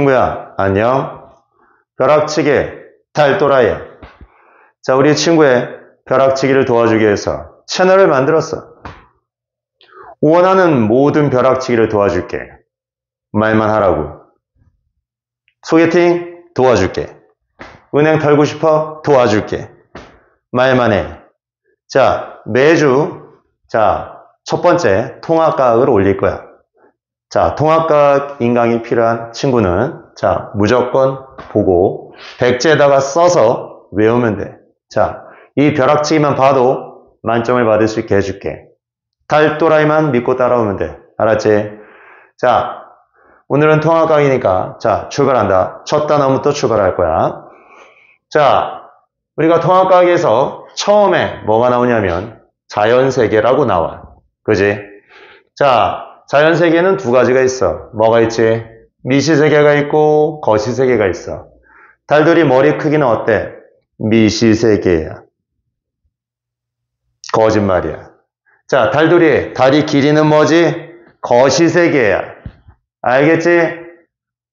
친구야, 안녕. 벼락치기, 달도라이야. 자, 우리 친구의 벼락치기를 도와주기 위해서 채널을 만들었어. 원하는 모든 벼락치기를 도와줄게. 말만 하라고. 소개팅 도와줄게. 은행 털고 싶어? 도와줄게. 말만 해. 자, 매주 첫 번째 통합과학을 올릴 거야. 자, 통합과학 인강이 필요한 친구는 무조건 보고 백지에다가 써서 외우면 돼. 자, 이 벼락치기만 봐도 만점을 받을 수 있게 해줄게. 달도라이만 믿고 따라오면 돼. 알았지? 자, 오늘은 통합과학이니까 출발한다. 첫 단어부터 출발할 거야. 자, 우리가 통합과학에서 처음에 뭐가 나오냐면 자연세계라고 나와. 그지? 자, 자연세계는 두 가지가 있어. 뭐가 있지? 미시세계가 있고 거시세계가 있어. 달들이 머리 크기는 어때? 미시세계야. 거짓말이야. 자, 달돌이 다리 길이는 뭐지? 거시세계야. 알겠지?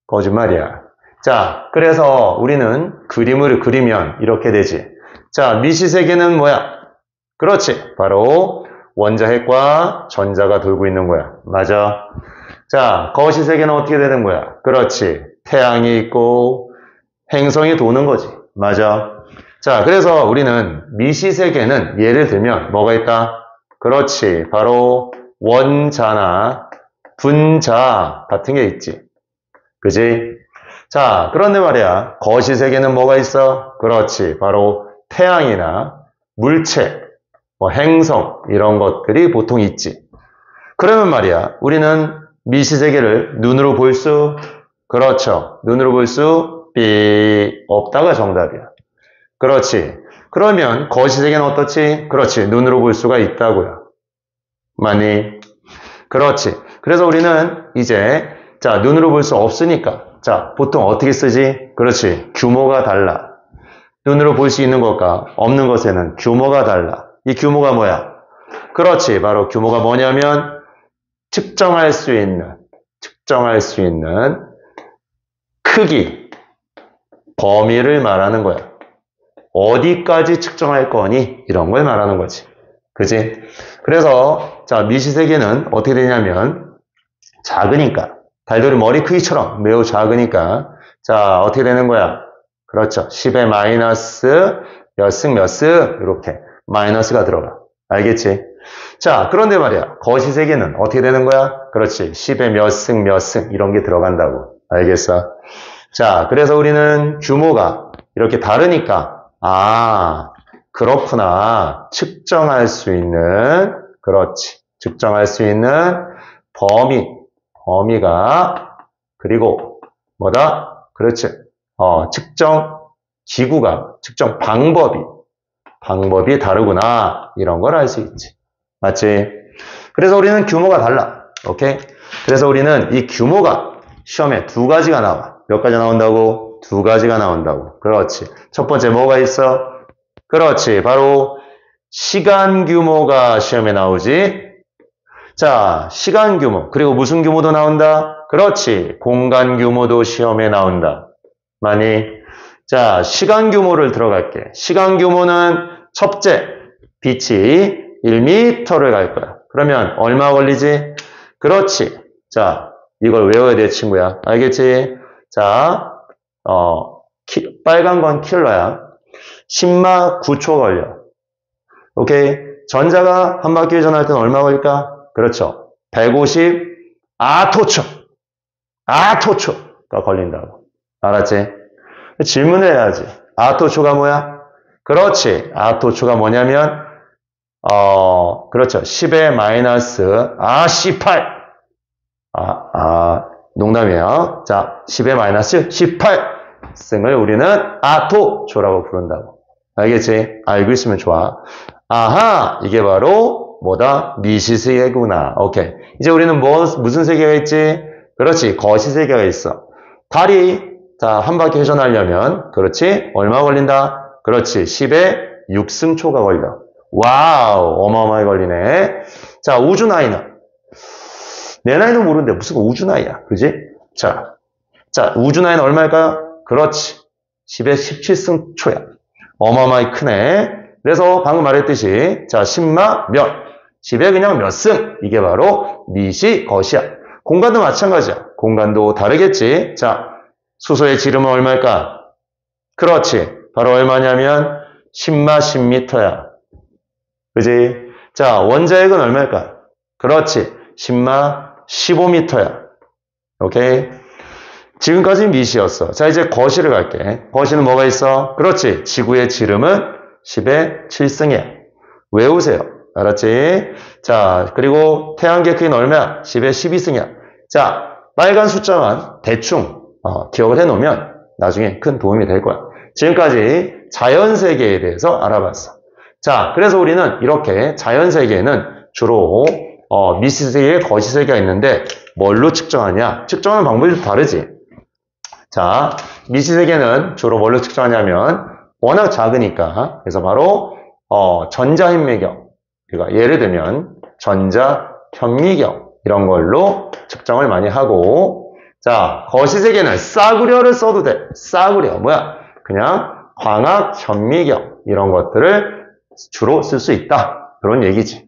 거짓말이야. 자, 그래서 우리는 그림을 그리면 이렇게 되지. 자, 미시세계는 뭐야? 그렇지. 바로 원자핵과 전자가 돌고 있는 거야. 맞아. 자, 거시세계는 어떻게 되는 거야? 그렇지. 태양이 있고 행성이 도는 거지. 맞아. 자, 그래서 우리는 미시세계는 예를 들면 뭐가 있다? 그렇지. 바로 원자나 분자 같은 게 있지. 그지? 자, 그런데 말이야. 거시세계는 뭐가 있어? 그렇지. 바로 태양이나 물체, 행성 이런 것들이 보통 있지. 그러면 말이야. 우리는 미시세계를 눈으로 볼 수, 그렇죠. 눈으로 볼 수 없다가 정답이야. 그렇지. 그러면 거시세계는 어떻지? 그렇지. 눈으로 볼 수가 있다고요. 많이. 그렇지. 그래서 우리는 이제 눈으로 볼 수 없으니까 보통 어떻게 쓰지? 그렇지. 규모가 달라. 눈으로 볼 수 있는 것과 없는 것에는 규모가 달라. 이 규모가 뭐야? 그렇지. 바로 규모가 뭐냐면 측정할 수 있는 크기, 범위를 말하는 거야. 어디까지 측정할 거니? 이런 걸 말하는 거지. 그지? 그래서 미시세계는 어떻게 되냐면 작으니까 달돌이 머리 크기처럼 매우 작으니까 어떻게 되는 거야? 그렇죠. 10의 마이너스 몇 승 이렇게 마이너스가 들어가. 알겠지? 자, 그런데 말이야. 거시세계는 어떻게 되는 거야? 그렇지. 10의 몇 승 이런 게 들어간다고. 알겠어? 자, 그래서 우리는 규모가 이렇게 다르니까 그렇구나. 측정할 수 있는, 그렇지. 측정할 수 있는 범위가, 그리고 뭐다? 그렇지. 측정 기구가, 측정 방법이 다르구나. 이런 걸 알 수 있지. 맞지? 그래서 우리는 규모가 달라. 오케이? 그래서 우리는 이 규모가 시험에 두 가지가 나와. 몇 가지 나온다고? 두 가지가 나온다고. 그렇지. 첫 번째 뭐가 있어? 그렇지. 바로 시간 규모가 시험에 나오지. 자, 시간 규모. 그리고 무슨 규모도 나온다? 그렇지. 공간 규모도 시험에 나온다. 많이. 자, 시간 규모를 들어갈게. 시간 규모는 첫째, 빛이 1m를 갈 거야. 그러면 얼마 걸리지? 그렇지. 자, 이걸 외워야 돼, 친구야. 알겠지? 자, 빨간 건 킬러야. 10마 9초 걸려. 오케이? 전자가 한 바퀴 회전할 때는 얼마 걸릴까? 그렇죠. 150 아토초가 걸린다고. 알았지? 질문을 해야지. 아토초가 뭐야? 그렇지. 아토초가 뭐냐면 그렇죠. 10의 마이너스 18. 농담이에요. 자, 10의 마이너스 18승을 우리는 아토초라고 부른다고. 알겠지? 알고 있으면 좋아. 아하, 이게 바로 뭐다? 미시세계구나. 오케이. 이제 우리는 무슨 세계가 있지? 그렇지. 거시세계가 있어. 달이 한 바퀴 회전하려면 그렇지. 얼마 걸린다? 그렇지. 10의 6승초가 걸려. 와우, 어마어마하게 걸리네. 자, 우주 나이는 내 나이도 모르는데 무슨 우주 나이야. 그지? 자, 자, 우주나이는 얼마일까요? 그렇지. 10의 17승 초야. 어마어마하게 크네. 그래서 방금 말했듯이, 자, 10마 몇. 10의 그냥 몇 승. 이게 바로 미시, 것이야. 공간도 마찬가지야. 공간도 다르겠지. 자, 수소의 지름은 얼마일까? 그렇지. 바로 얼마냐면 10마 10m야. 그지? 자, 원자핵은 얼마일까? 그렇지. 10마 15m야. 오케이? 지금까지 미시였어. 자, 이제 거시를 갈게. 거시는 뭐가 있어? 그렇지. 지구의 지름은 10의 7승이야. 외우세요. 알았지? 자, 그리고 태양계 크기는 얼마야? 10의 12승이야. 자, 빨간 숫자만 대충 기억을 해놓으면 나중에 큰 도움이 될 거야. 지금까지 자연세계에 대해서 알아봤어. 자, 그래서 우리는 이렇게 자연세계에는 주로 미시세계, 거시세계가 있는데 뭘로 측정하냐? 측정하는 방법이 좀 다르지. 자, 미시세계는 주로 뭘로 측정하냐면 워낙 작으니까 그래서 바로 전자현미경, 그러니까 예를 들면 전자현미경 이런 걸로 측정을 많이 하고, 자, 거시세계는 싸구려를 써도 돼. 싸구려 뭐야? 그냥 광학현미경 이런 것들을 주로 쓸 수 있다. 그런 얘기지.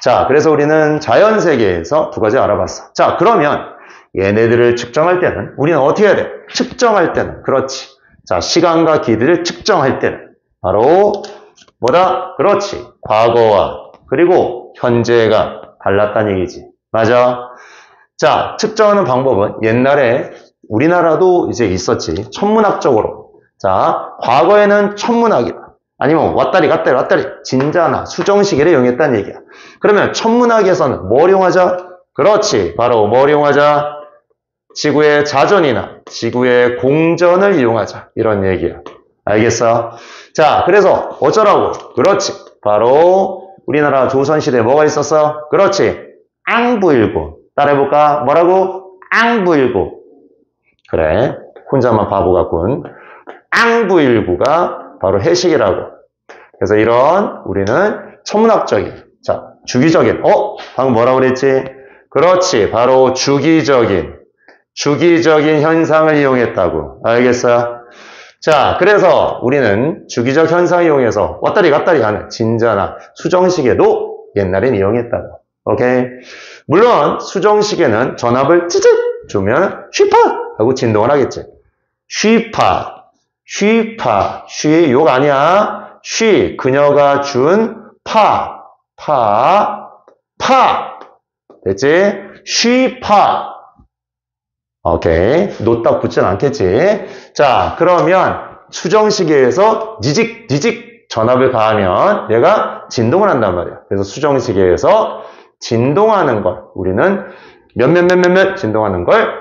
자, 그래서 우리는 자연세계에서 두 가지 알아봤어. 자, 그러면 얘네들을 측정할 때는 우리는 어떻게 해야 돼? 측정할 때는 그렇지. 자, 시간과 길이를 측정할 때는 바로 뭐다? 그렇지. 과거와 그리고 현재가 달랐다는 얘기지. 맞아. 자, 측정하는 방법은 옛날에 우리나라도 이제 있었지. 천문학적으로. 자, 과거에는 천문학이다. 아니면 왔다리 갔다리 왔다리 진자나 수정시계를 이용했다는 얘기야. 그러면 천문학에서는 뭘 이용하자? 그렇지. 바로 뭘 이용하자? 지구의 자전이나 지구의 공전을 이용하자. 이런 얘기야. 알겠어? 자, 그래서 어쩌라고? 그렇지. 바로 우리나라 조선시대에 뭐가 있었어? 그렇지. 앙부일구. 따라해볼까? 뭐라고? 앙부일구. 그래. 혼자만 바보 같군. 앙부일구가 바로 해식이라고. 그래서 이런 우리는 천문학적인, 자, 주기적인, 방금 뭐라고 그랬지? 그렇지. 바로 주기적인 현상을 이용했다고. 알겠어요? 자, 그래서 우리는 주기적 현상을 이용해서 왔다리 갔다리 하는 진자나 수정시계도 옛날엔 이용했다고. 오케이? 물론 수정시계는 전압을 찌직 주면 쉬파 하고 진동을 하겠지. 쉬파, 쉬 욕 아니야. 쉬 그녀가 준 파 됐지? 쉬파. 오케이. 노딱 붙진 않겠지. 자, 그러면 수정시계에서 지직 전압을 가하면 얘가 진동을 한단 말이야. 그래서 수정시계에서 진동하는 걸 우리는 몇 진동하는 걸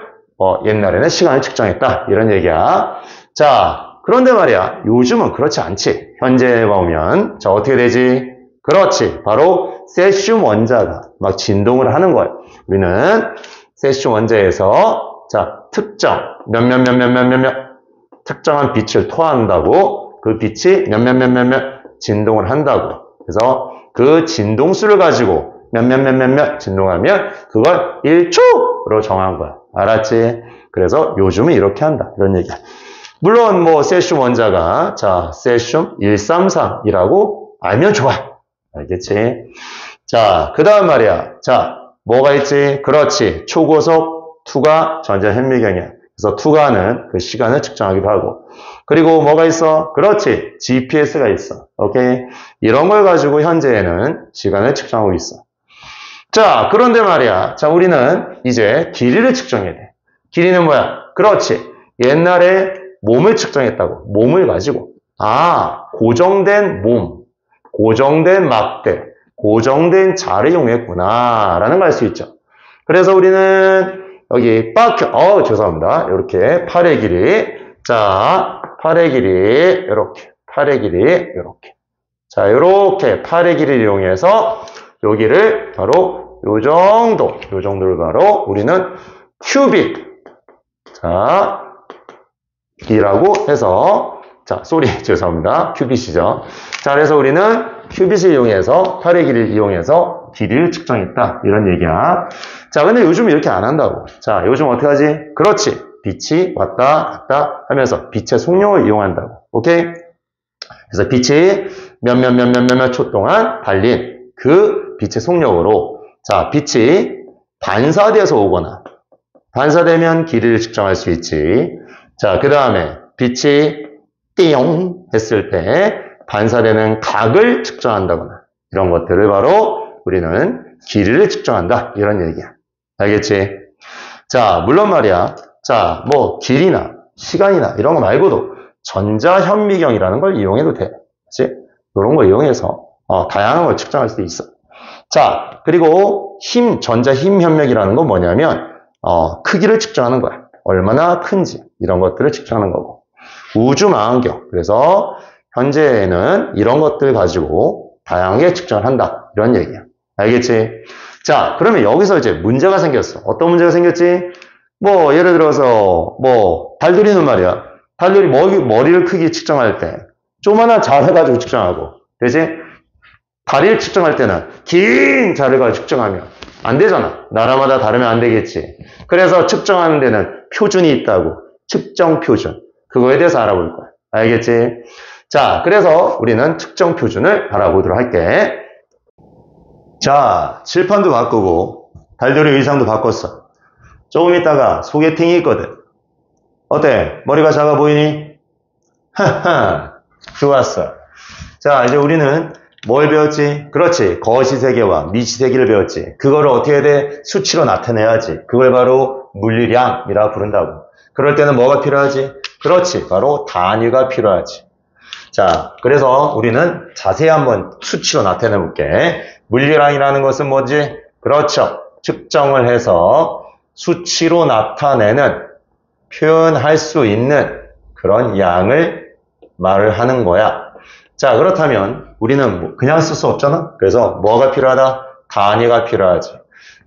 옛날에는 시간을 측정했다. 이런 얘기야. 자, 그런데 말이야. 요즘은 그렇지 않지. 현재에 보면 자, 어떻게 되지? 그렇지. 바로 세슘 원자가 막 진동을 하는 거야. 우리는 세슘 원자에서 자, 특정 몇 특정한 빛을 토한다고 그 빛이 몇 진동을 한다고. 그래서 그 진동수를 가지고 몇 진동하면 그걸 1초로 정한 거야. 알았지? 그래서 요즘은 이렇게 한다. 이런 얘기야. 물론 뭐 세슘 원자가 자, 세슘 133이라고 알면 좋아. 알겠지? 자, 그 다음 말이야. 자, 뭐가 있지? 그렇지. 초고속 투과 전자현미경이야. 그래서 투과는 그 시간을 측정하기도 하고. 그리고 뭐가 있어? 그렇지. GPS가 있어. 오케이? 이런 걸 가지고 현재에는 시간을 측정하고 있어. 자, 그런데 말이야. 자, 우리는 이제 길이를 측정해야 돼. 길이는 뭐야? 그렇지. 옛날에 몸을 측정했다고. 몸을 가지고. 고정된 몸, 고정된 막대, 고정된 자를 이용했구나. 라는 걸 알 수 있죠. 그래서 우리는 여기 죄송합니다. 이렇게 팔의 길이. 자, 팔의 길이, 이렇게. 팔의 길이, 이렇게. 자, 이렇게 팔의 길이를 이용해서 여기를 바로 요 정도를 바로 우리는 큐빅. 자, 이라고 해서, 자, 죄송합니다. 큐빗이죠. 자, 그래서 우리는 큐빗을 이용해서, 팔의 길이를 이용해서 길이를 측정했다. 이런 얘기야. 자, 근데 요즘 이렇게 안 한다고. 자, 요즘 어떻게 하지? 그렇지. 빛이 왔다 갔다 하면서 빛의 속력을 이용한다고. 오케이? 그래서 빛이 몇몇 초 동안 달린 그 빛의 속력으로 자, 빛이 반사돼서 오거나 반사되면 길이를 측정할 수 있지. 자, 그 다음에 빛이 띠용 했을 때 반사되는 각을 측정한다거나 이런 것들을 바로 우리는 길이를 측정한다. 이런 얘기야. 알겠지? 자, 물론 말이야. 자, 뭐 길이나 시간이나 이런 거 말고도 전자현미경이라는 걸 이용해도 돼. 그치? 이런 거 이용해서 다양한 걸 측정할 수 있어. 자, 그리고 전자 힘 현력이라는 건 뭐냐면 크기를 측정하는 거야. 얼마나 큰지 이런 것들을 측정하는 거고. 우주망원경. 그래서 현재는 이런 것들 가지고 다양하게 측정을 한다. 이런 얘기야. 알겠지? 자, 그러면 여기서 이제 문제가 생겼어. 어떤 문제가 생겼지? 뭐 예를 들어서 뭐 달돌이는 말이야. 달돌이 머리를 크기 측정할 때 조그마한 자를 가지고 측정하고, 되지? 다리를 측정할 때는 긴 자를 가지고 측정하면 안 되잖아. 나라마다 다르면 안 되겠지. 그래서 측정하는 데는 표준이 있다고. 측정 표준. 그거에 대해서 알아볼 거야. 알겠지? 자, 그래서 우리는 측정 표준을 알아보도록 할게. 자, 칠판도 바꾸고 달돌이 의상도 바꿨어. 조금 있다가 소개팅이 있거든. 어때? 머리가 작아 보이니? 하하, 좋았어. 자, 이제 우리는 뭘 배웠지? 그렇지. 거시세계와 미시세계를 배웠지. 그거를 어떻게 해야 돼? 수치로 나타내야지. 그걸 바로 물리량이라고 부른다고. 그럴 때는 뭐가 필요하지? 그렇지. 바로 단위가 필요하지. 자, 그래서 우리는 자세히 한번 수치로 나타내 볼게. 물리량이라는 것은 뭐지? 그렇죠. 측정을 해서 수치로 나타내는, 표현할 수 있는 그런 양을 말을 하는 거야. 자, 그렇다면 우리는 그냥 쓸 수 없잖아. 그래서 뭐가 필요하다? 단위가 필요하지.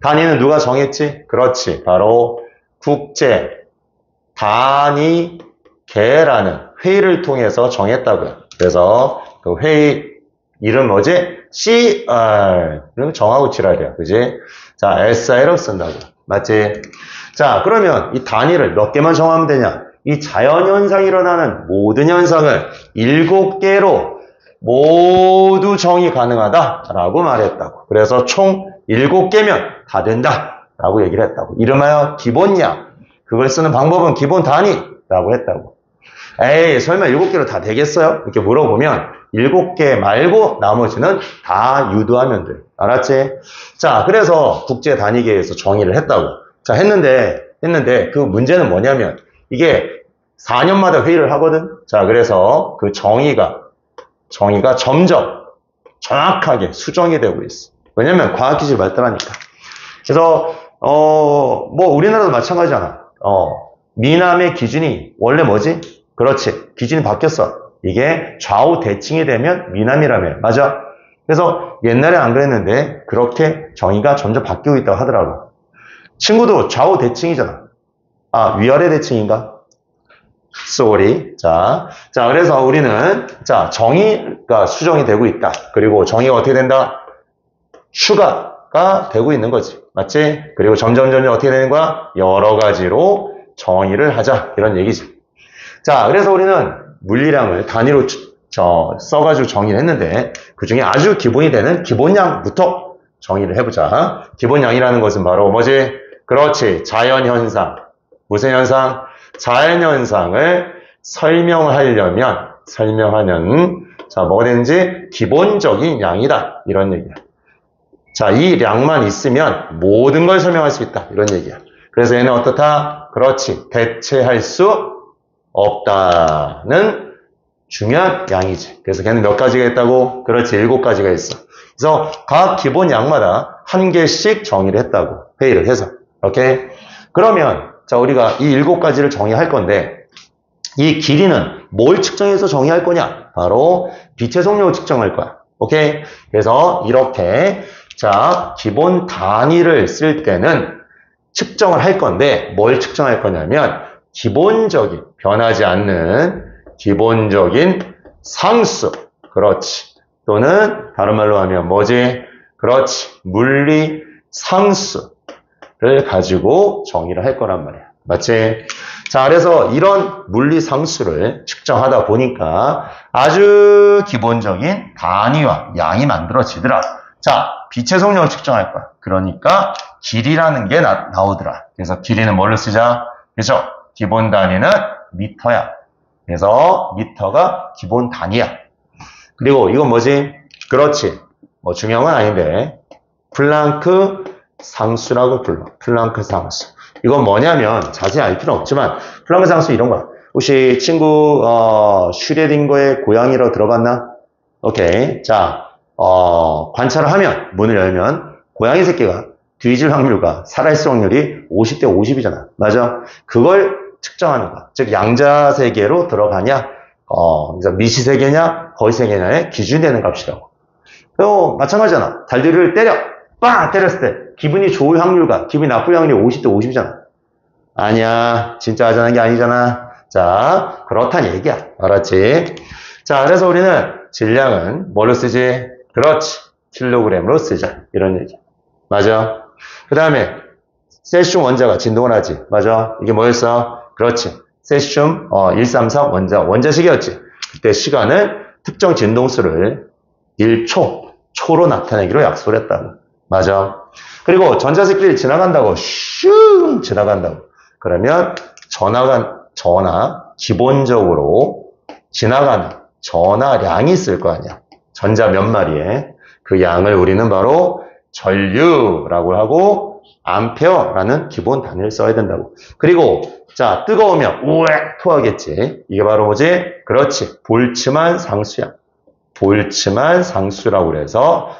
단위는 누가 정했지? 그렇지. 바로 국제 단위계라는 회의를 통해서 정했다고요. 그래서 그 회의 이름 뭐지? CR. 그럼 정하고 지랄이야. 그지? 자, SI로 쓴다고. 맞지? 자, 그러면 이 단위를 몇 개만 정하면 되냐? 이 자연현상이 일어나는 모든 현상을 7개로 모두 정의 가능하다라고 말했다고. 그래서 총 7개면 다 된다라고 얘기를 했다고. 이름하여 기본량. 그걸 쓰는 방법은 기본 단위라고 했다고. 에이, 설마 7개로 다 되겠어요? 이렇게 물어보면 7개 말고 나머지는 다 유도하면 돼. 알았지? 자, 그래서 국제 단위계에서 정의를 했다고. 자, 했는데 그 문제는 뭐냐면 이게 4년마다 회의를 하거든. 자, 그래서 그 정의가 점점 정확하게 수정이 되고 있어. 왜냐면 과학기술이 발달하니까. 그래서 뭐 우리나라도 마찬가지잖아. 미남의 기준이 원래 뭐지? 그렇지. 기준이 바뀌었어. 이게 좌우 대칭이 되면 미남이라며. 맞아? 그래서 옛날에 안 그랬는데 그렇게 정의가 점점 바뀌고 있다고 하더라고. 친구도 좌우 대칭이잖아. 아, 위아래 대칭인가? 쏘리. 자, 그래서 우리는, 자, 정의가 수정이 되고 있다. 그리고 정의가 어떻게 된다? 추가가 되고 있는 거지. 맞지? 그리고 점점 어떻게 되는 거야? 여러 가지로 정의를 하자. 이런 얘기지. 자, 그래서 우리는 물리량을 단위로 써가지고 정의를 했는데, 그 중에 아주 기본이 되는 기본량부터 정의를 해보자. 기본량이라는 것은 바로 뭐지? 그렇지. 자연현상. 무슨 현상? 자연현상을 설명하면, 자, 뭐가 되는지 기본적인 양이다. 이런 얘기야. 자, 이 양만 있으면 모든 걸 설명할 수 있다. 이런 얘기야. 그래서 얘는 어떻다? 그렇지. 대체할 수 없다는 중요한 양이지. 그래서 걔는 몇 가지가 있다고? 그렇지. 7가지가 있어. 그래서 각 기본 양마다 한 개씩 정의를 했다고. 회의를 해서. 오케이? 그러면 자, 우리가 이 7가지를 정의할 건데 이 길이는 뭘 측정해서 정의할 거냐? 바로 빛의 속력을 측정할 거야. 오케이? 그래서 이렇게 자, 기본 단위를 쓸 때는 측정을 할 건데 뭘 측정할 거냐면 기본적인, 변하지 않는 기본적인 상수. 그렇지. 또는 다른 말로 하면 뭐지? 그렇지. 물리 상수를 가지고 정의를 할 거란 말이야. 맞지? 자, 그래서 이런 물리 상수를 측정하다 보니까 아주 기본적인 단위와 양이 만들어지더라. 자, 빛의 속력을 측정할 거야. 그러니까 길이라는 게 나오더라. 그래서 길이는 뭘로 쓰자? 그죠? 기본 단위는 미터야. 그래서 미터가 기본 단위야. 그리고 이건 뭐지? 그렇지. 뭐 중요한 건 아닌데 플랑크 상수라고 불러. 플랑크 상수. 이건 뭐냐면 자세히 알 필요는 없지만 플랑크 상수 이런 거야. 혹시 친구 슈레딩거의 고양이로 들어봤나? 오케이. 자, 관찰을 하면 문을 열면 고양이 새끼가 뒤질 확률과 살아있을 확률이 50대 50이잖아. 맞아? 그걸 측정하는 거야. 즉 양자 세계로 들어가냐, 그래서 미시 세계냐, 거시 세계냐의 기준이 되는 값이라고. 또 마찬가지잖아. 달들이를 때려. 빵! 때렸을 때 기분이 좋을 확률과 기분이 나쁠 확률이 50대 50이잖아. 아니야. 진짜 하자는 게 아니잖아. 자, 그렇다는 얘기야. 알았지? 자, 그래서 우리는 질량은 뭘로 쓰지? 그렇지. 킬로그램으로 쓰자. 이런 얘기. 맞아? 그 다음에 세슘 원자가 진동을 하지. 맞아? 이게 뭐였어? 그렇지. 세슘 133 원자식이었지. 그때 시간을 특정 진동수를 1초, 초로 나타내기로 약속을 했다고. 맞아. 그리고 전자식들이 지나간다고, 슝 지나간다고. 그러면 전하, 기본적으로 지나가는 전하량이 있을 거 아니야. 전자 몇 마리에. 그 양을 우리는 바로 전류라고 하고, 암페어라는 기본 단위를 써야 된다고. 그리고, 자, 뜨거우면, 우엑! 토하겠지. 이게 바로 뭐지? 그렇지. 볼츠만 상수야. 볼츠만 상수라고 그래서,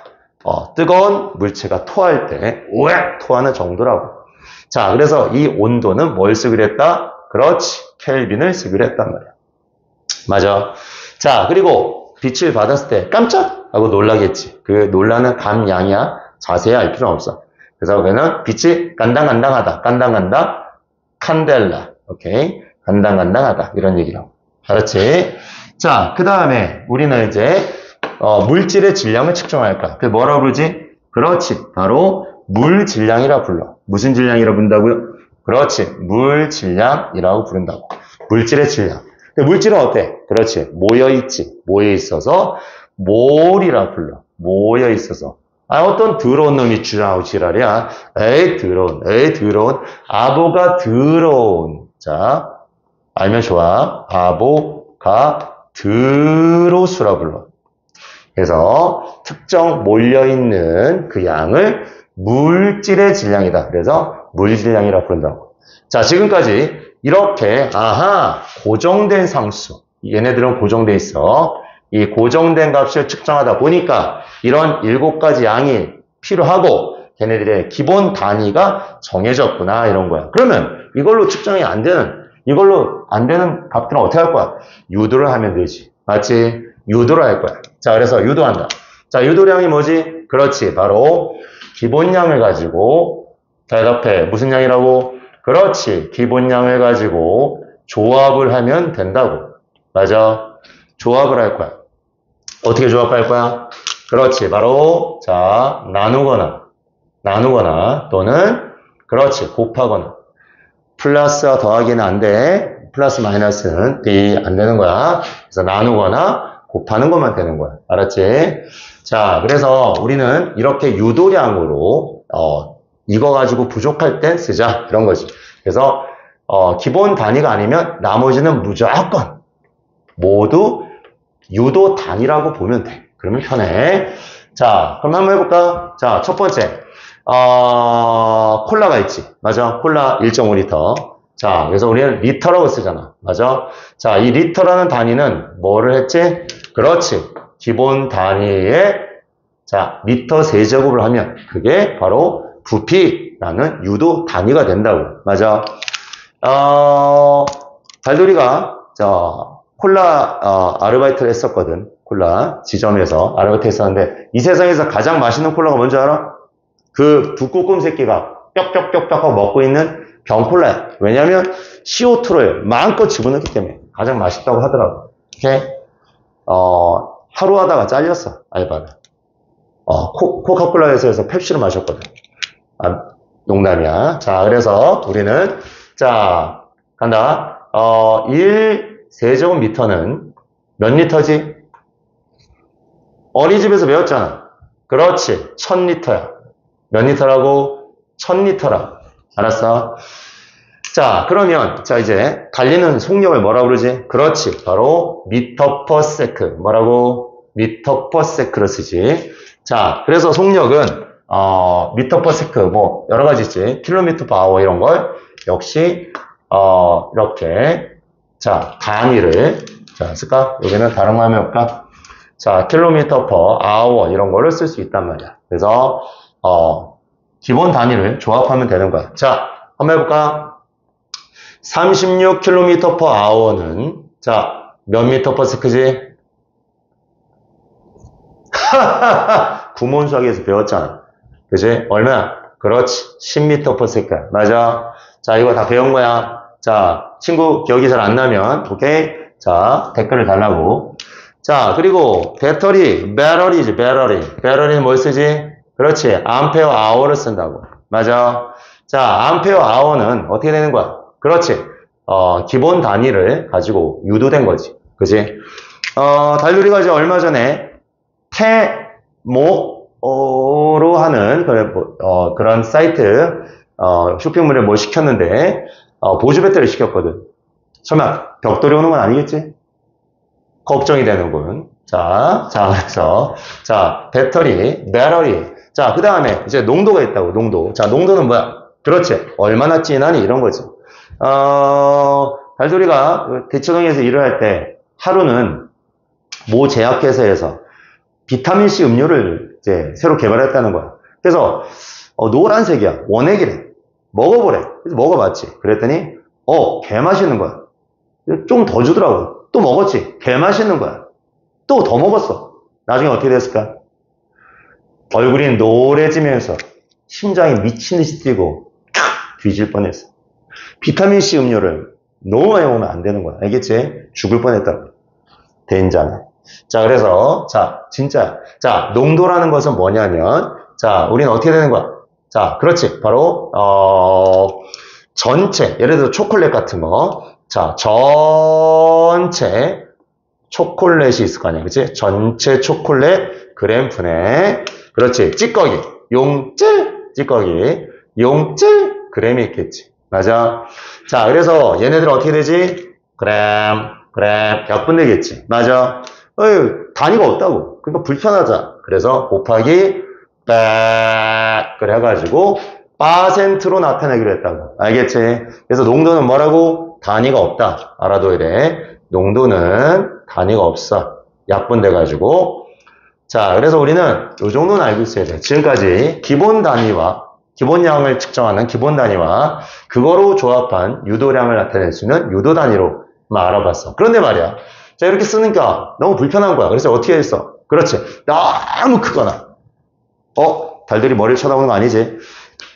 뜨거운 물체가 토할 때, 우엑! 토하는 정도라고. 자, 그래서 이 온도는 뭘 쓰기로 했다? 그렇지. 켈빈을 쓰기로 했단 말이야. 맞아. 자, 그리고 빛을 받았을 때 깜짝! 하고 놀라겠지. 그 놀라는 감양이야. 자세히 알 필요는 없어. 그래서 그는 빛이 간당간당하다. 간당간당, 칸델라. 오케이. 간당간당하다. 이런 얘기라고. 알았지? 자, 그 다음에 우리는 이제, 물질의 질량을 측정할 거야. 그 뭐라고 부르지? 그렇지. 바로 물 질량이라 불러. 무슨 질량이라 부른다고요? 그렇지. 물 질량이라고 부른다고. 물질의 질량. 물질은 어때? 그렇지. 모여있지. 모여있어서 몰이라 불러. 모여있어서. 어떤 더러운 놈이 주장하고 지랄이야. 에이, 더러운. 아보가 더러운. 자, 알면 좋아. 아보가 드로수라 불러. 그래서 특정 몰려있는 그 양을 물질의 질량이다. 그래서 물질량이라 부른다고. 자, 지금까지 이렇게 고정된 상수. 얘네들은 고정돼 있어. 이 고정된 값을 측정하다 보니까 이런 7가지 양이 필요하고 걔네들의 기본 단위가 정해졌구나 이런 거야. 그러면 이걸로 측정이 안 되는 값들은 어떻게 할 거야? 유도를 하면 되지. 맞지? 유도를 할 거야. 자, 그래서 유도한다. 자, 유도량이 뭐지? 그렇지. 바로 기본량을 가지고, 자, 옆에 무슨 양이라고? 그렇지. 기본량을 가지고 조합을 하면 된다고. 맞아. 조합을 할 거야. 어떻게 조합할 거야? 그렇지. 바로, 자, 나누거나, 또는, 그렇지. 곱하거나. 플러스와 더하기는 안 돼. 플러스 마이너스는 안 되는 거야. 그래서 나누거나 곱하는 것만 되는 거야. 알았지? 자, 그래서 우리는 이렇게 유도량으로, 이거 가지고 부족할 땐 쓰자. 그런 거지. 그래서, 기본 단위가 아니면 나머지는 무조건 모두 유도 단위라고 보면 돼. 그러면 편해. 자, 그럼 한번 해볼까? 자, 첫 번째. 콜라가 있지. 맞아. 콜라 1.5리터. 자, 그래서 우리는 리터라고 쓰잖아. 맞아. 자, 이 리터라는 단위는 뭐를 했지? 그렇지. 기본 단위에, 자, 미터 세제곱을 하면 그게 바로 부피라는 유도 단위가 된다고. 맞아. 달돌이가, 콜라, 아르바이트를 했었거든. 콜라 지점에서 아르바이트 했었는데, 이 세상에서 가장 맛있는 콜라가 뭔지 알아? 그 북극곰 새끼가 뾱뾱뾱뾱 하고 먹고 있는 병콜라야. 왜냐면 CO2를 마음껏 집어넣기 때문에 가장 맛있다고 하더라고. 오케이? 하루 하다가 잘렸어, 알바를. 코카콜라 회사에서 펩시를 마셨거든. 농담이야. 자, 그래서 우리는 자, 간다. 1세제곱미터는 몇 리터지? 어린이집에서 배웠잖아. 그렇지. 1000리터야. 몇 리터라고? 1000리터라. 알았어? 자, 그러면, 자, 이제, 달리는 속력을 뭐라고 그러지? 그렇지. 바로, 미터 퍼 세크. 뭐라고? 미터 퍼 세크로 쓰지. 자, 그래서 속력은, 미터 퍼 세크, 뭐, 여러 가지 있지. 킬로미터 퍼 아워 이런 걸, 역시, 이렇게, 자, 단위를, 자, 쓸까? 여기는 다른 거 하면 볼까? 자, 킬로미터 퍼 아워 이런 거를 쓸 수 있단 말이야. 그래서, 기본 단위를 조합하면 되는 거야. 자, 한번 해볼까? 36km per hour는, 자, 몇 미터 per second지? 구몬 수학에서 배웠잖아. 그지? 얼마야? 그렇지. 10m per second. 맞아. 자, 이거 다 배운 거야. 자, 친구 기억이 잘 안 나면, 오케이? 자, 댓글을 달라고. 자, 그리고 배터리지, 배터리는 뭘 쓰지? 그렇지. 암페어 아워를 쓴다고. 맞아. 자, 암페어 아워는 어떻게 되는 거야? 그렇지. 기본 단위를 가지고 유도된 거지. 그지? 달돌이가 이제 얼마 전에 테모로 하는 그런 사이트, 쇼핑몰에 뭘 시켰는데, 보조 배터리 시켰거든. 설마 벽돌이 오는 건 아니겠지? 걱정이 되는군. 자, 그래서, 자, 배터리. 자, 그 다음에 이제 농도가 있다고, 농도. 자, 농도는 뭐야? 그렇지. 얼마나 진하니? 이런 거지. 달돌이가 대치동에서 일을 할 때 하루는 모 제약회사에서 비타민C 음료를 이제 새로 개발했다는 거야. 그래서, 노란색이야. 원액이래. 먹어보래. 그래서 먹어봤지. 그랬더니, 개 맛있는 거야. 좀 더 주더라고. 또 먹었지. 개 맛있는 거야. 또 더 먹었어. 나중에 어떻게 됐을까? 얼굴이 노래지면서 심장이 미친 듯이 뛰고 뒤질 뻔했어. 비타민C 음료를 너무 많이 먹으면 안 되는 거야. 알겠지? 죽을 뻔했다고. 된장. 자, 그래서, 자, 진짜. 자, 농도라는 것은 뭐냐면, 자, 우리는 어떻게 되는 거야? 자, 그렇지. 바로, 전체. 예를 들어 초콜릿 같은 거. 자, 전체 초콜릿이 있을 거 아니야. 그치? 전체 초콜릿 그램 분의, 그렇지. 찌꺼기. 용질 찌꺼기. 용질 그램이 있겠지. 맞아. 자, 그래서 얘네들은 어떻게 되지? 그램, 약분되겠지. 맞아. 단위가 없다고. 그러니까 불편하자. 그래서 곱하기 그래가지고 %로 나타내기로 했다고. 알겠지? 그래서 농도는 뭐라고? 단위가 없다. 알아둬야 돼. 농도는 단위가 없어. 약분돼가지고. 자, 그래서 우리는 이 정도는 알고 있어야 돼. 지금까지 기본 단위와 기본량을 측정하는 기본 단위와 그거로 조합한 유도량을 나타낼 수 있는 유도 단위로 알아봤어. 그런데 말이야. 자, 이렇게 쓰니까 너무 불편한 거야. 그래서 어떻게 했어? 그렇지. 너무 크거나, 달돌이 머리를 쳐다보는 거 아니지?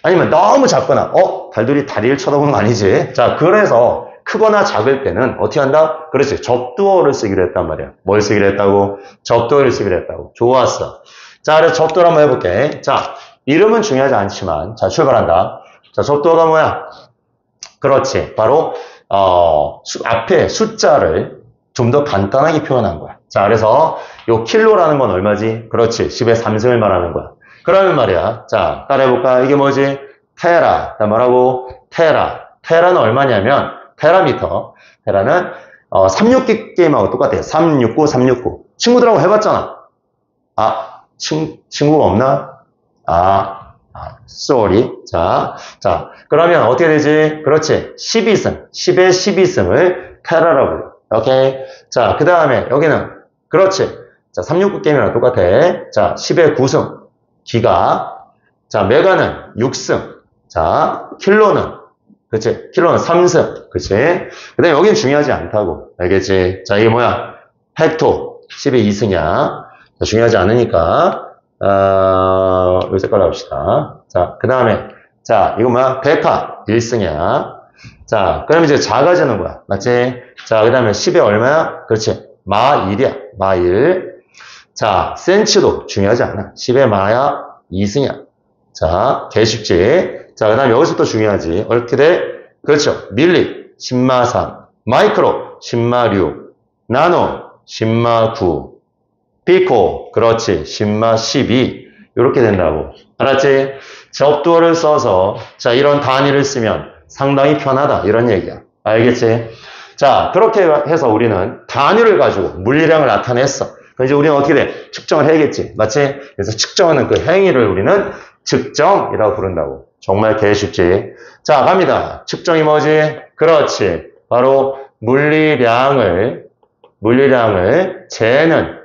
아니면 너무 작거나, 달돌이 다리를 쳐다보는 거 아니지? 자, 그래서 크거나 작을 때는 어떻게 한다? 그렇지. 접두어를 쓰기로 했단 말이야. 뭘 쓰기로 했다고? 접두어를 쓰기로 했다고. 좋았어. 자, 그래서 접두어를 한번 해볼게. 자, 이름은 중요하지 않지만, 자, 출발한다. 자, 접두어가 뭐야? 그렇지. 바로, 앞에 숫자를 좀 더 간단하게 표현한 거야. 자, 그래서 요 킬로라는 건 얼마지? 그렇지. 10의 3승을 말하는 거야. 그러면 말이야. 자, 따라해볼까? 이게 뭐지? 테라. 자, 뭐라고? 테라. 테라는 얼마냐면, 테라미터. 테라는, 369 게임하고 똑같아요. 369, 369. 친구들하고 해봤잖아. 친구가 없나? sorry. 자, 그러면 어떻게 되지? 그렇지. 12승. 10의 12승을 테라라고 불러. 오케이. 자, 그 다음에 여기는, 그렇지. 자, 369 게임이랑 똑같아. 자, 10의 9승. 기가. 자, 메가는 6승. 자, 킬로는, 그치? 킬로는 3승. 그치? 그 다음에 여기는 중요하지 않다고. 알겠지? 자, 이게 뭐야? 헥토. 10의 2승이야. 중요하지 않으니까, 요 색깔로 합시다. 자, 그 다음에, 자, 이거 뭐야? 데카. 1승이야. 자, 그럼 이제 작아지는 거야. 맞지? 자, 그 다음에 10에 얼마야? 그렇지. 마1이야. 마1. 자, 센치도 중요하지 않아. 10에 마야 2승이야. 자, 개 쉽지? 자, 그 다음에 여기서 또 중요하지. 어떻게 돼? 그렇죠. 밀리, 10마 3. 마이크로, 10마 6. 나노, 10마 9. 피코, 그렇지. 10마 12. 이렇게 된다고. 알았지? 접두어를 써서, 자, 이런 단위를 쓰면 상당히 편하다. 이런 얘기야. 알겠지? 자, 그렇게 해서 우리는 단위를 가지고 물리량을 나타냈어. 그럼 이제 우리는 어떻게 돼? 측정을 해야겠지. 맞지? 그래서 측정하는 그 행위를 우리는 측정이라고 부른다고. 정말 개쉽지. 자, 갑니다. 측정이 뭐지? 그렇지. 바로 물리량을 재는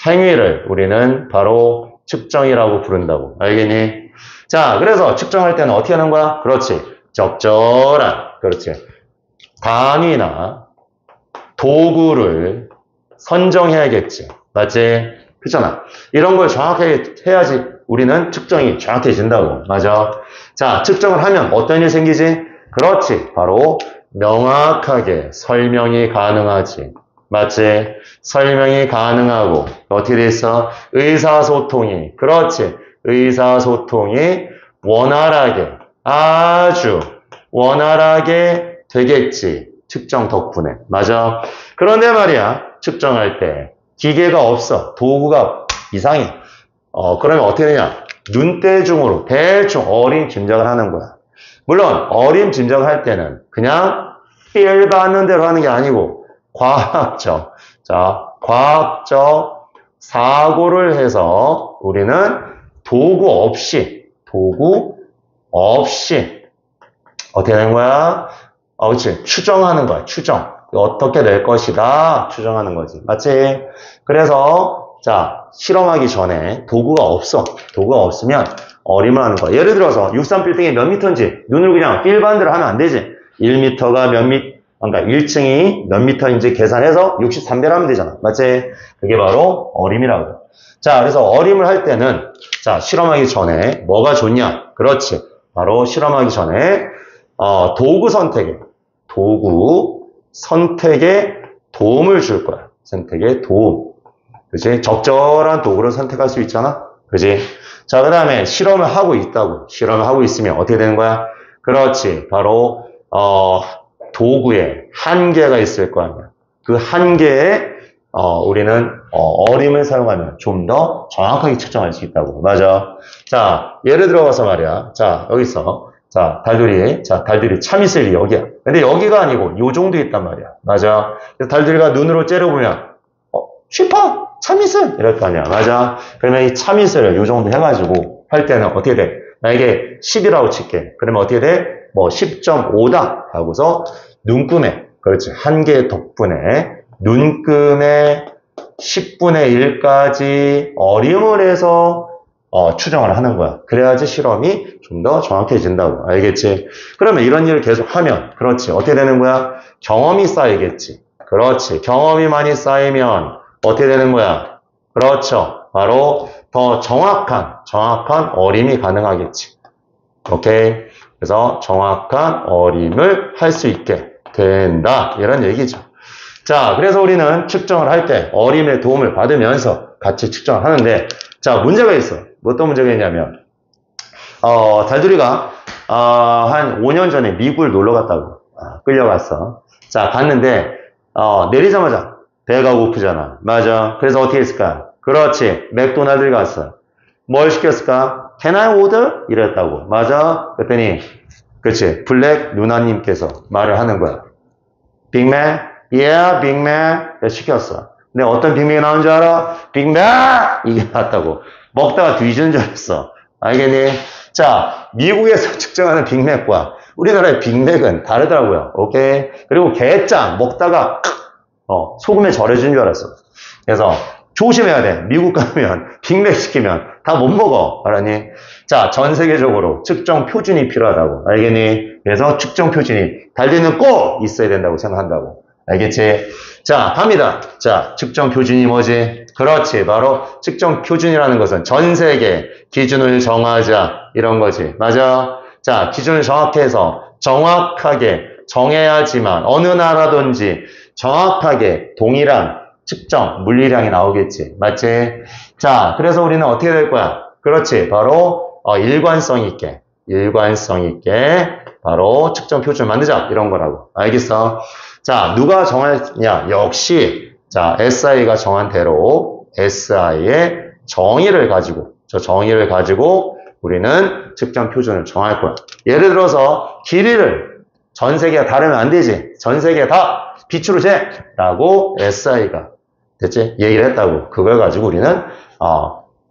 행위를 우리는 바로 측정이라고 부른다고. 알겠니? 자, 그래서 측정할 때는 어떻게 하는 거야? 그렇지. 적절한, 그렇지. 단위나 도구를 선정해야겠지. 맞지? 그렇잖아. 이런 걸 정확하게 해야지 우리는 측정이 정확해진다고. 맞아. 자, 측정을 하면 어떤 일이 생기지? 그렇지. 바로 명확하게 설명이 가능하지. 맞지? 설명이 가능하고 어떻게 돼 있어? 의사소통이. 그렇지. 의사소통이 원활하게, 아주 원활하게 되겠지. 측정 덕분에. 맞아. 그런데 말이야. 측정할 때 기계가 없어. 도구가 이상해. 그러면 어떻게 되냐? 눈대중으로 대충 어림 짐작을 하는 거야. 물론 어림 짐작을 할 때는 그냥 필 받는 대로 하는 게 아니고 과학적 사고를 해서 우리는 도구 없이 어떻게 되는 거야? 그렇지. 추정하는 거야. 추정. 어떻게 될 것이다. 추정하는 거지. 맞지? 그래서 자, 실험하기 전에 도구가 없어. 도구가 없으면 어림을 하는 거야. 예를 들어서 63빌딩이 몇 미터인지 눈을 그냥 필반대로 하면 안 되지. 1미터가 몇 미터, 그러니까 1층이 몇 미터인지 계산해서 63배로 하면 되잖아. 맞지? 그게 바로 어림이라고. 자, 그래서 어림을 할 때는 자, 실험하기 전에 뭐가 좋냐? 그렇지. 바로 실험하기 전에 도구 선택에 도움을 줄 거야. 선택에 도움. 그치? 적절한 도구를 선택할 수 있잖아? 그치? 자, 그 다음에 실험을 하고 있다고. 실험을 하고 있으면 어떻게 되는 거야? 그렇지. 바로, 도구에 한계가 있을 거 아니야. 그 한계에, 우리는, 어림을 사용하면 좀 더 정확하게 측정할 수 있다고. 맞아. 자, 예를 들어가서 말이야. 자, 여기서. 자, 달들이 참이슬이 여기야. 근데 여기가 아니고 요 정도 있단 말이야. 맞아. 그래서 달들이가 눈으로 째려보면 쉬파! 참이슬! 이럴 거 아니야. 맞아. 그러면 이 참이슬을 요 정도 해가지고 할 때는 어떻게 돼? 만약에 10이라고 칠게. 그러면 어떻게 돼? 뭐 10.5다 하고서 눈금에, 그렇지. 한계 덕분에 눈금의 10분의 1까지 어림을 해서 추정을 하는 거야. 그래야지 실험이 좀 더 정확해진다고. 알겠지? 그러면 이런 일을 계속 하면, 그렇지. 어떻게 되는 거야? 경험이 쌓이겠지. 그렇지. 경험이 많이 쌓이면 어떻게 되는 거야? 그렇죠. 바로 더 정확한 어림이 가능하겠지. 오케이? 그래서 정확한 어림을 할 수 있게 된다. 이런 얘기죠. 자, 그래서 우리는 측정을 할 때 어림의 도움을 받으면서 같이 측정을 하는데, 자, 문제가 있어. 어떤 문제가 있냐면, 달두리가, 한 5년 전에 미국을 놀러 갔다고. 끌려갔어. 자, 갔는데, 내리자마자 배가 고프잖아. 맞아. 그래서 어떻게 했을까? 그렇지. 맥도날드를 갔어. 뭘 시켰을까? Can I order? 이랬다고. 맞아. 그랬더니, 그렇지. 블랙 누나님께서 말을 하는 거야. 빅맥? Yeah, 빅맥. 시켰어. 근데 어떤 빅맥이 나온 줄 알아? 빅맥! 이게 나왔다고. 먹다가 뒤지는 줄 알았어. 알겠니? 자, 미국에서 측정하는 빅맥과 우리나라의 빅맥은 다르더라고요. 오케이? 그리고 게장 먹다가 소금에 절여진 줄 알았어. 그래서 조심해야 돼. 미국 가면 빅맥 시키면 다 못 먹어. 알았니? 자, 전 세계적으로 측정 표준이 필요하다고. 알겠니? 그래서 측정 표준이 달리는 꼭 있어야 된다고 생각한다고. 알겠지? 자, 갑니다. 자, 측정 표준이 뭐지? 그렇지. 바로 측정 표준이라는 것은 전 세계 기준을 정하자. 이런 거지. 맞아? 자, 기준을 정확해서 정확하게 정해야지만 어느 나라든지 정확하게 동일한 측정 물리량이 나오겠지. 맞지? 자, 그래서 우리는 어떻게 될 거야? 그렇지. 바로 일관성 있게 바로 측정 표준을 만들자. 이런 거라고. 알겠어? 자, 누가 정했냐? 역시, 자, SI가 정한 대로 SI의 정의를 가지고, 저 정의를 가지고 우리는 측정 표준을 정할 거야. 예를 들어서 길이를 전 세계가 다르면 안 되지. 전 세계 다 빛으로 재! 라고 SI가 됐지? 얘기를 했다고. 그걸 가지고 우리는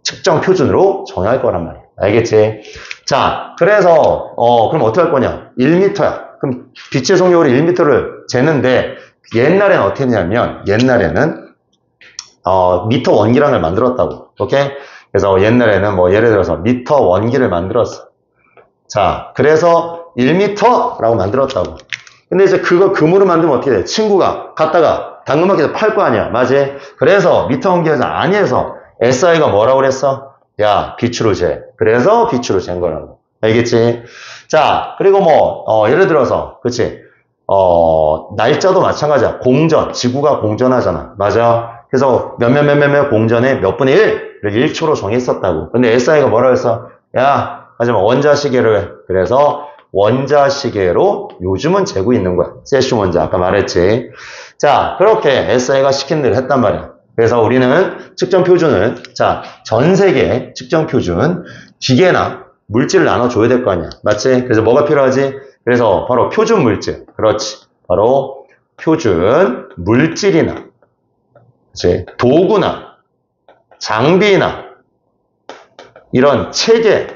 측정 표준으로 정할 거란 말이야. 알겠지? 자, 그래서 그럼 어떻게 할 거냐? 1m야. 그럼 빛의 속력으로 1m를 재는데 옛날에는 어떻게 했냐면 옛날에는 미터 원기량을 만들었다고. 오케이? 그래서 옛날에는 뭐 예를 들어서 미터 원기를 만들었어. 자, 그래서 1m라고 만들었다고. 근데 이제 그거 금으로 만들면 어떻게 돼? 친구가 갖다가 당근마켓에서 팔 거 아니야. 맞지? 그래서 미터 원기에서 아니해서 SI가 뭐라고 그랬어? 야, 빛으로 재. 그래서 빛으로 잰 거라고. 알겠지? 자, 그리고 뭐, 예를 들어서, 그치? 날짜도 마찬가지야. 공전. 지구가 공전하잖아. 맞아? 그래서 몇몇 공전에 몇 분의 1을 1초로 정했었다고. 근데 SI가 뭐라고 했어? 야, 하지만 원자시계로 해. 그래서 원자시계로 요즘은 재고 있는 거야. 세슘 원자. 아까 말했지. 자, 그렇게 SI가 시킨 대로 했단 말이야. 그래서 우리는 측정 표준을, 자, 전 세계 측정 표준, 기계나 물질을 나눠줘야 될 거 아니야. 맞지? 그래서 뭐가 필요하지? 그래서 바로 표준 물질. 그렇지. 바로 표준 물질이나, 그치? 도구나, 장비나, 이런 체계,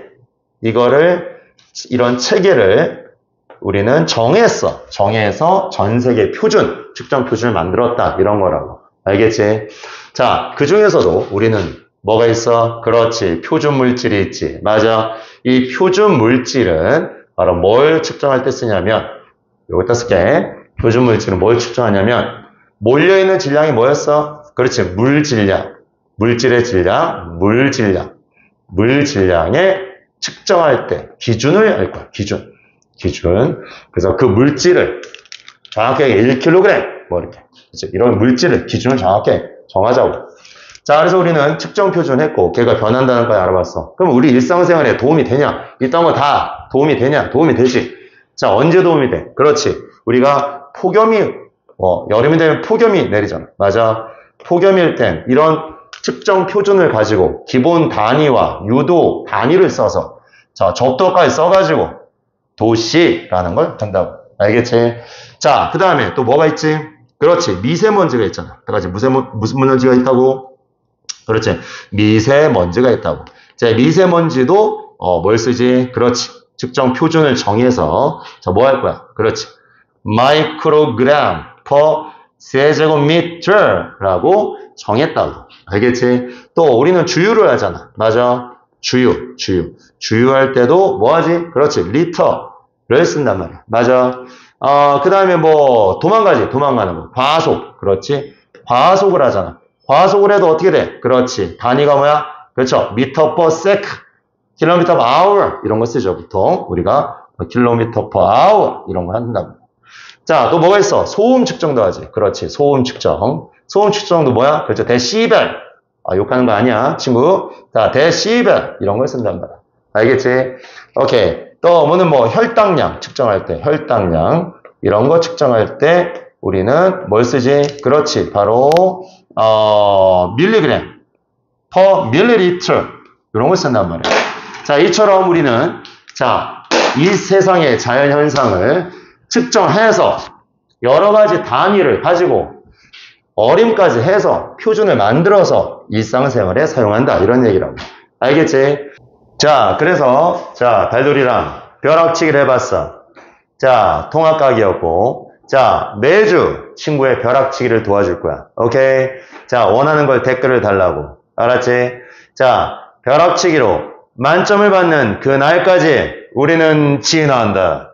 이런 체계를 우리는 정해서 전 세계 표준, 측정 표준을 만들었다. 이런 거라고. 알겠지? 자, 그 중에서도 우리는 뭐가 있어? 그렇지. 표준 물질이 있지. 맞아. 이 표준 물질은 바로 뭘 측정할 때 쓰냐면, 여기다 쓸게. 표준 물질은 뭘 측정하냐면, 몰려있는 질량이 뭐였어? 그렇지. 물질량. 물질의 질량, 물질량에 측정할 때 기준을 알 거야. 기준. 그래서 그 물질을 정확하게 1kg, 뭐 이렇게. 이런 물질을 기준을 정확하게 정하자고. 자, 그래서 우리는 측정 표준 했고, 걔가 변한다는 걸 알아봤어. 그럼 우리 일상생활에 도움이 되냐? 이딴 거 다 도움이 되냐? 도움이 되지. 자, 언제 도움이 돼? 그렇지. 우리가 여름이 되면 폭염이 내리잖아. 맞아. 폭염일 땐 이런 측정 표준을 가지고 기본 단위와 유도 단위를 써서, 자, 적도까지 써가지고 도시라는 걸 한다고. 알겠지? 자, 그 다음에 또 뭐가 있지? 그렇지. 미세먼지가 있잖아. 무슨 먼지가 있다고? 그렇지. 미세먼지가 있다고. 자, 미세먼지도, 뭘 쓰지? 그렇지. 측정 표준을 정해서, 자, 뭐 할 거야? 그렇지. 마이크로그램 per 세제곱미터라고 정했다고. 알겠지? 또, 우리는 주유를 하잖아. 맞아. 주유할 때도 뭐 하지? 그렇지. 리터를 쓴단 말이야. 맞아. 그 다음에 뭐, 도망가는 거. 과속. 그렇지. 과속을 하잖아. 과속을 해도 어떻게 돼? 그렇지. 단위가 뭐야? 그렇죠. 미터 per sec, 킬로미터 per hour. 이런 거 쓰죠. 보통. 우리가 킬로미터 per hour. 이런 거 한다고. 자, 또 뭐가 있어? 소음 측정도 하지. 그렇지. 소음 측정. 소음 측정도 뭐야? 그렇죠. 데시벨. 욕하는 거 아니야, 친구. 자, 데시벨. 이런 걸 쓴단 말이야. 알겠지? 오케이. 또 뭐는 혈당량 측정할 때, 혈당량 이런 거 측정할 때 우리는 뭘 쓰지? 그렇지. 바로 밀리그램 per 밀리리터 이런 걸 쓴단 말이야. 자, 이처럼 우리는 자, 이 세상의 자연 현상을 측정해서 여러 가지 단위를 가지고 어림까지 해서 표준을 만들어서 일상생활에 사용한다. 이런 얘기라고. 알겠지? 자, 그래서, 자, 달돌이랑 벼락치기를 해봤어. 자, 통합각이었고, 자, 매주 친구의 벼락치기를 도와줄 거야. 오케이? 자, 원하는 걸 댓글을 달라고. 알았지? 자, 벼락치기로 만점을 받는 그 날까지 우리는 진화한다.